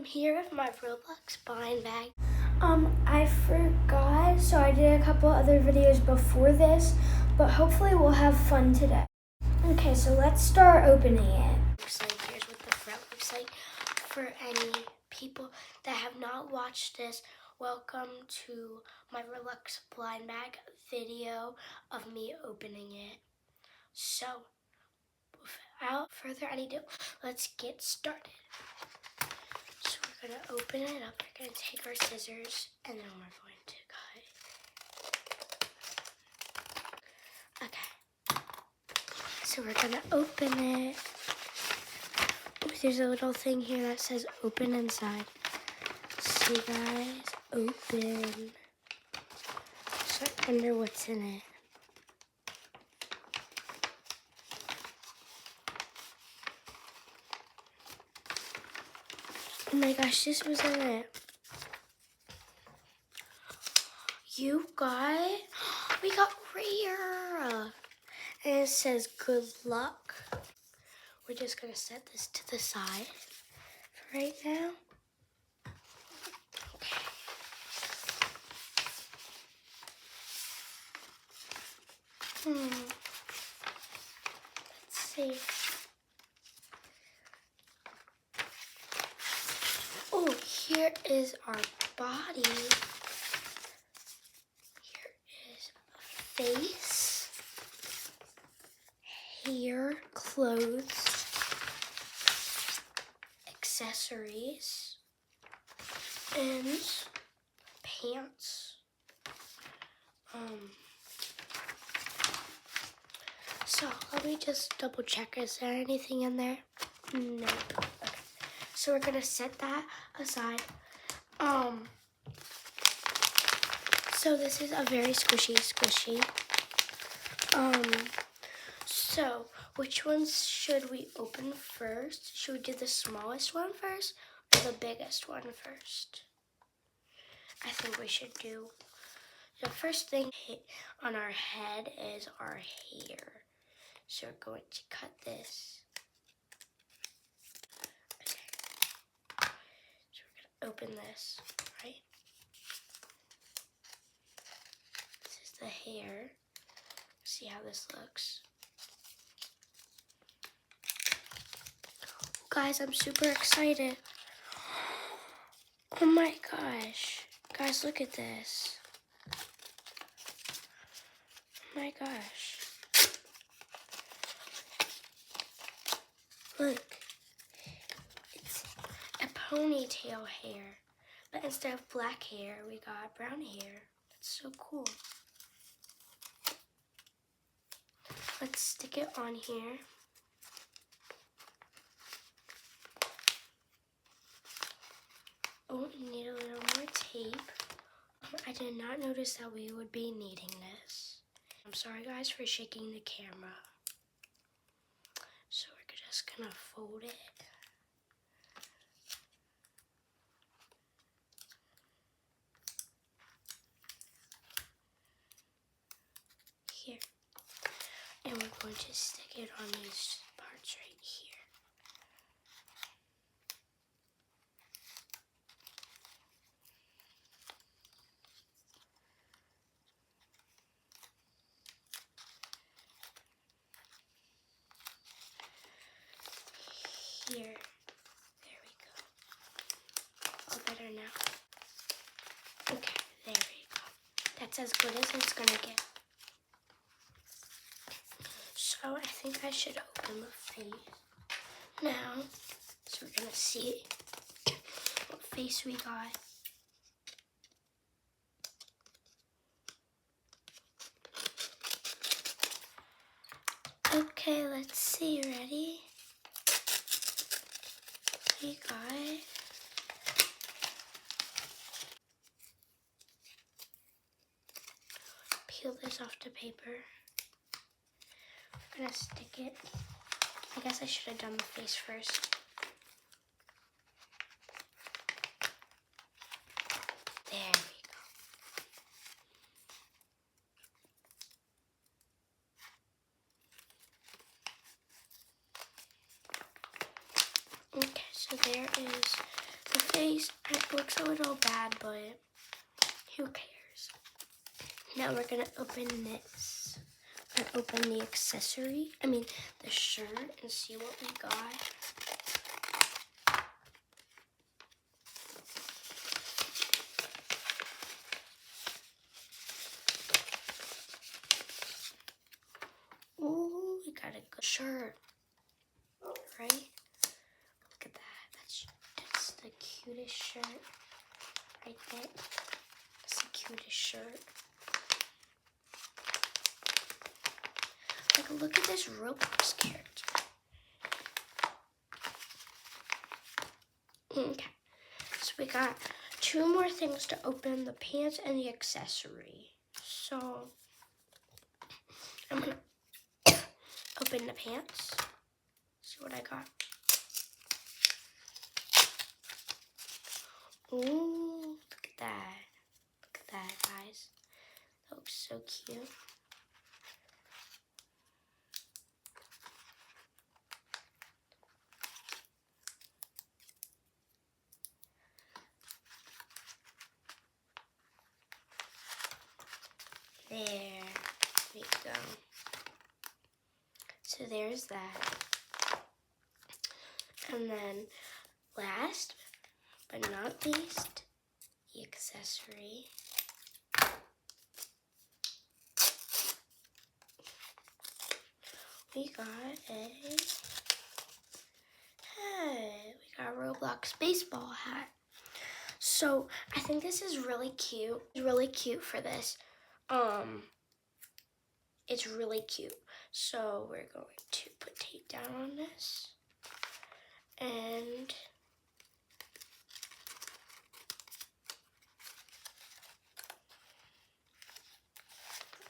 here with my Roblox blind bag. I forgot, so I did a couple other videos before this, but hopefully we'll have fun today. Okay, so let's start opening it. Here's what the front looks like. For any people that have not watched this, welcome to my Roblox blind bag video of me opening it. So, without further ado, let's get started. So we're going to open it up. We're going to take our scissors and then we're going to cut. Okay. So we're going to open it. Ooh, there's a little thing here that says open inside. See guys, open. So I wonder what's in it. Oh my gosh, this was in it. You got, we got rare. And it says good luck. We're just gonna set this to the side for right now. Okay. Let's see. Oh, here is our body. Here is a face, hair, clothes, accessories, and pants. So let me just double check. Is there anything in there? No. Okay. So we're gonna set that aside. So this is a very squishy. So which ones should we open first? Should we do the smallest one first or the biggest one first? I think we should do the first thing on our head is our hair. So we're going to cut this. Okay. So we're going to open this, right? This is the hair. See how this looks. Guys, I'm super excited. Oh my gosh. Guys, look at this. Oh my gosh. Look. It's a ponytail hair. But instead of black hair, we got brown hair. That's so cool. Let's stick it on here. Oh, we need a little more tape. I did not notice that we would be needing this. I'm sorry guys for shaking the camera. So we're just gonna fold it. Here. And we're going to stick it on these parts right here. Here. There we go. All better now. Okay, there we go. That's as good as it's gonna get. So I think I should open the face now. So we're gonna see what face we got. Okay, let's see. Ready? We got peel this off the paper. I'm gonna stick it. I guess I should have done the face first. There we go. Okay, so there is the face. It looks a little bad, but who cares? Now we're gonna open this. We're gonna open the accessory, the shirt, and see what we got. Ooh, we got a good shirt, right? Look at that. That's the cutest shirt right there. That's the cutest shirt. Like, look at this Roblox character. Okay, so we got 2 more things to open, the pants and the accessory. So I'm gonna open the pants, see what I got. Ooh, look at that. Look at that, guys. That looks so cute. There we go. So there's that. And then last but not least, the accessory. We got a Roblox baseball hat. So I think this is really cute. It's really cute for this. It's really cute. So we're going to put tape down on this. And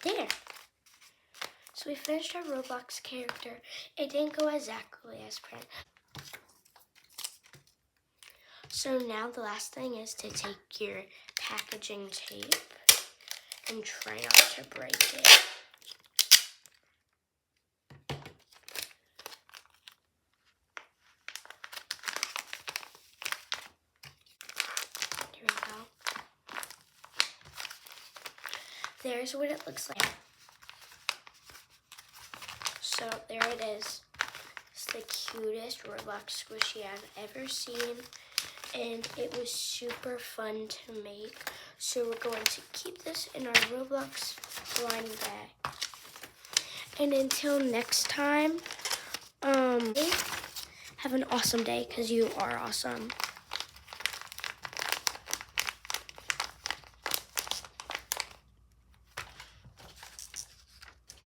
there. So we finished our Roblox character. It didn't go exactly as planned. So now the last thing is to take your packaging tape and try not to break it. Here we go. There's what it looks like. So there it is. It's the cutest Roblox squishy I've ever seen. And it was super fun to make. So we're going to keep this in our Roblox blind bag. And until next time, have an awesome day, because you are awesome.